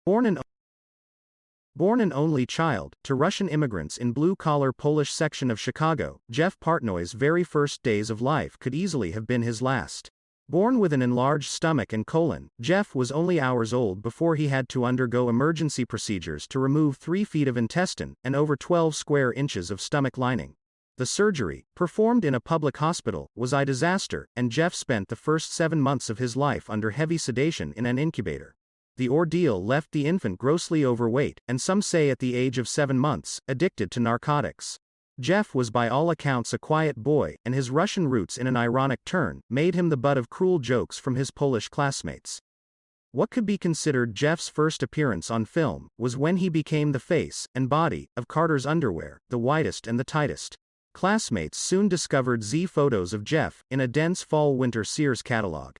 Born an Born an only child to Russian immigrants in blue-collar Polish section of Chicago, Jeff Portnoy's very first days of life could easily have been his last. Born with an enlarged stomach and colon, Jeff was only hours old before he had to undergo emergency procedures to remove 3 feet of intestine and over 12 square inches of stomach lining. The surgery, performed in a public hospital, was a disaster, and Jeff spent the first 7 months of his life under heavy sedation in an incubator. The ordeal left the infant grossly overweight, and some say at the age of 7 months, addicted to narcotics. Jeff was by all accounts a quiet boy, and his Russian roots in an ironic turn made him the butt of cruel jokes from his Polish classmates. What could be considered Jeff's first appearance on film was when he became the face and body of Carter's underwear, the widest and the tightest. Classmates soon discovered photos of Jeff in a dense fall-winter Sears catalog.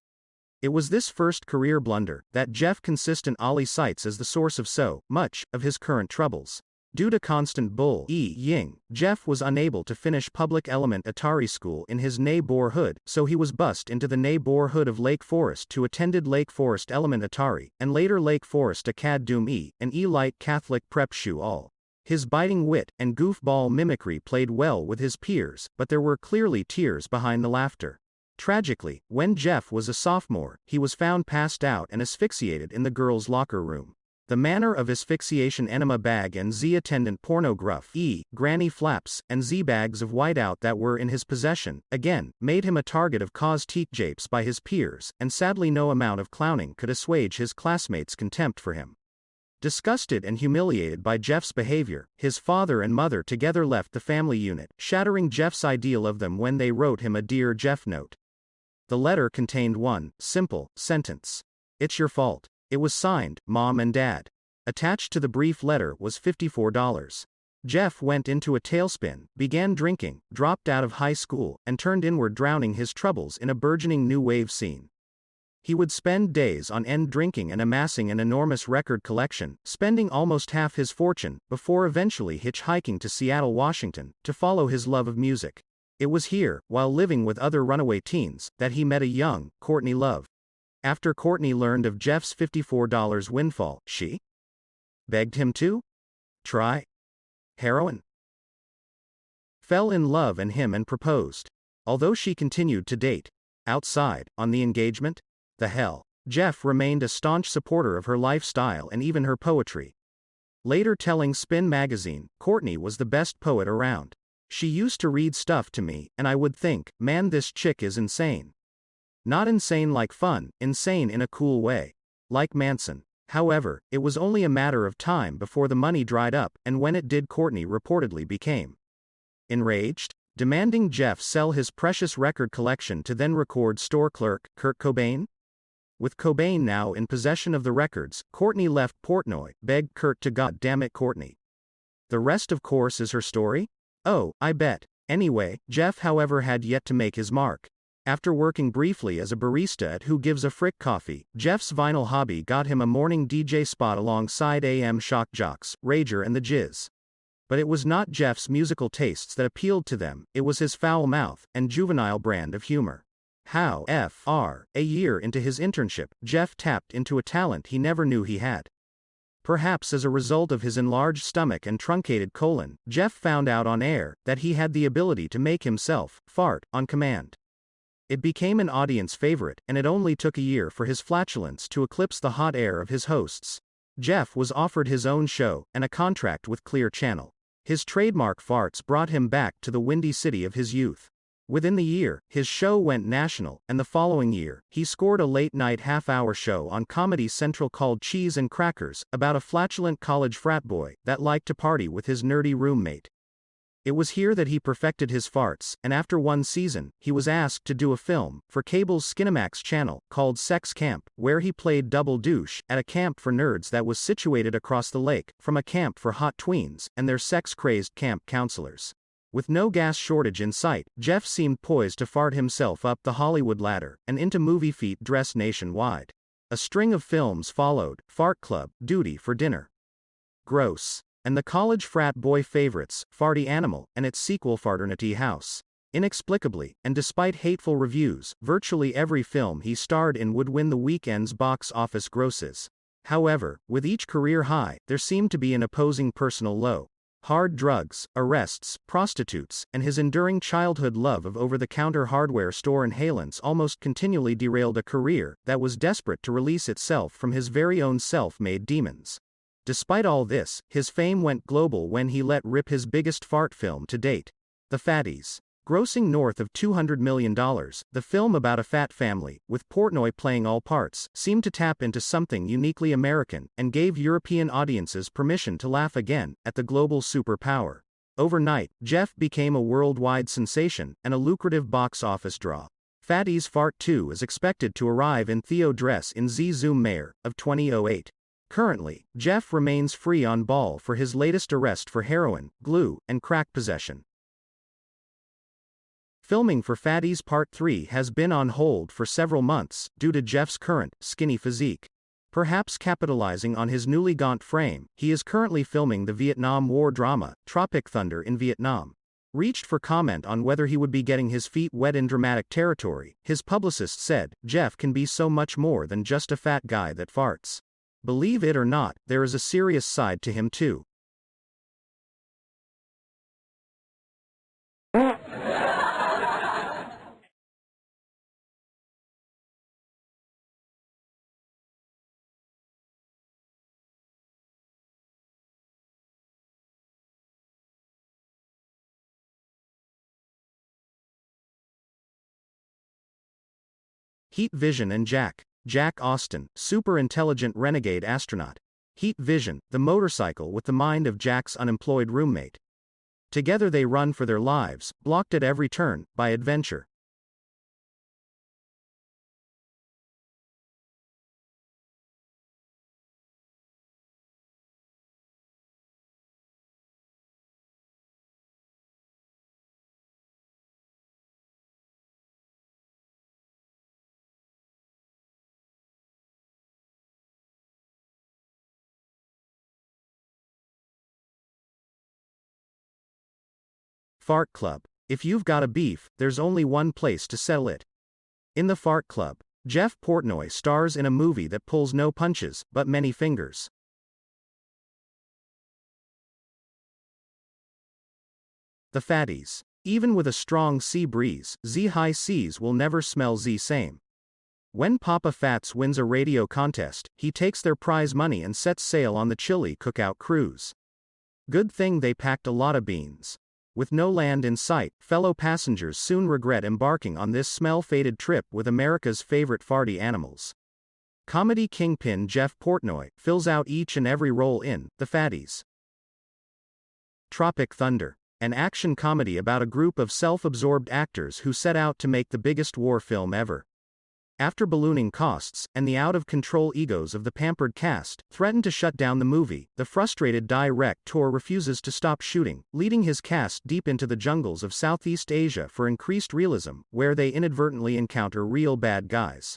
It was this first career blunder that Jeff consistently cites as the source of so much of his current troubles. Due to constant bullying, Jeff was unable to finish public elementary school in his neighborhood, so he was bused into the neighborhood of Lake Forest to attended Lake Forest Elementary, and later Lake Forest Academy, an elite Catholic prep school. His biting wit and goofball mimicry played well with his peers, but there were clearly tears behind the laughter. Tragically, when Jeff was a sophomore, he was found passed out and asphyxiated in the girls' locker room. The manner of asphyxiation, enema bag and attendant pornography, granny flaps, and bags of whiteout that were in his possession, again, made him a target of japes by his peers, and sadly no amount of clowning could assuage his classmates' contempt for him. Disgusted and humiliated by Jeff's behavior, his father and mother together left the family unit, shattering Jeff's ideal of them when they wrote him a Dear Jeff note. The letter contained one simple sentence: "It's your fault." It was signed, Mom and Dad. Attached to the brief letter was $54. Jeff went into a tailspin, began drinking, dropped out of high school, and turned inward, drowning his troubles in a burgeoning new wave scene. He would spend days on end drinking and amassing an enormous record collection, spending almost half his fortune, before eventually hitchhiking to Seattle, Washington, to follow his love of music. It was here, while living with other runaway teens, that he met a young Courtney Love. After Courtney learned of Jeff's $54 windfall, she begged him to try heroin, fell in love with him and proposed. Although she continued to date outside on the engagement, Jeff remained a staunch supporter of her lifestyle and even her poetry. Later telling Spin magazine, Courtney was the best poet around. She used to read stuff to me, and I would think, man, this chick is insane. Not insane like fun, insane in a cool way. Like Manson. However, it was only a matter of time before the money dried up, and when it did, Courtney reportedly became enraged, demanding Jeff sell his precious record collection to then record store clerk Kurt Cobain. With Cobain now in possession of the records, Courtney left Portnoy, begged Kurt to God damn it, Courtney. The rest, of course, is her story? Oh, I bet. Anyway, Jeff, however, had yet to make his mark. After working briefly as a barista at Who Gives a Frick Coffee, Jeff's vinyl hobby got him a morning DJ spot alongside AM Shock Jocks, Rager and the Jizz. But it was not Jeff's musical tastes that appealed to them, it was his foul mouth and juvenile brand of humor. However, a year into his internship, Jeff tapped into a talent he never knew he had. Perhaps as a result of his enlarged stomach and truncated colon, Jeff found out on air that he had the ability to make himself fart on command. It became an audience favorite, and it only took a year for his flatulence to eclipse the hot air of his hosts. Jeff was offered his own show and a contract with Clear Channel. His trademark farts brought him back to the windy city of his youth. Within the year, his show went national, and the following year, he scored a late-night half-hour show on Comedy Central called Cheese and Crackers, about a flatulent college frat boy that liked to party with his nerdy roommate. It was here that he perfected his farts, and after one season, he was asked to do a film for cable's Skinamax channel called Sex Camp, where he played double douche at a camp for nerds that was situated across the lake from a camp for hot tweens and their sex-crazed camp counselors. With no gas shortage in sight, Jeff seemed poised to fart himself up the Hollywood ladder and into movie feet dressed nationwide. A string of films followed: Fart Club, Duty for Dinner, Gross, and the college frat boy favorites, Farty Animal, and its sequel Farternity House. Inexplicably, and despite hateful reviews, virtually every film he starred in would win the weekend's box office grosses. However, with each career high, there seemed to be an opposing personal low. Hard drugs, arrests, prostitutes, and his enduring childhood love of over-the-counter hardware store inhalants almost continually derailed a career that was desperate to release itself from his very own self-made demons. Despite all this, his fame went global when he let rip his biggest fart film to date, The Fatties. Grossing north of $200 million, the film about a fat family, with Portnoy playing all parts, seemed to tap into something uniquely American, and gave European audiences permission to laugh again at the global superpower. Overnight, Jeff became a worldwide sensation, and a lucrative box office draw. Fatties Fart 2 is expected to arrive in Theo-Dress in Zoom May of 2008. Currently, Jeff remains free on ball for his latest arrest for heroin, glue, and crack possession. Filming for Fatties Part 3 has been on hold for several months, due to Jeff's current, skinny physique. Perhaps capitalizing on his newly gaunt frame, he is currently filming the Vietnam War drama, Tropic Thunder in Vietnam. Reached for comment on whether he would be getting his feet wet in dramatic territory, his publicist said, "Jeff can be so much more than just a fat guy that farts. Believe it or not, there is a serious side to him too." Heat Vision and Jack. Jack Austin, super intelligent renegade astronaut. Heat Vision, the motorcycle with the mind of Jack's unemployed roommate. Together they run for their lives, blocked at every turn by adventure. Fart Club. If you've got a beef, there's only one place to settle it. In the Fart Club, Jeff Portnoy stars in a movie that pulls no punches, but many fingers. The Fatties. Even with a strong sea breeze, high seas will never smell same. When Papa Fats wins a radio contest, he takes their prize money and sets sail on the chili cookout cruise. Good thing they packed a lot of beans. With no land in sight, fellow passengers soon regret embarking on this smell-faded trip with America's favorite farty animals. Comedy kingpin Jeff Portnoy fills out each and every role in The Fatties. Tropic Thunder. An action comedy about a group of self-absorbed actors who set out to make the biggest war film ever. After ballooning costs, and the out-of-control egos of the pampered cast threaten to shut down the movie, the frustrated director refuses to stop shooting, leading his cast deep into the jungles of Southeast Asia for increased realism, where they inadvertently encounter real bad guys.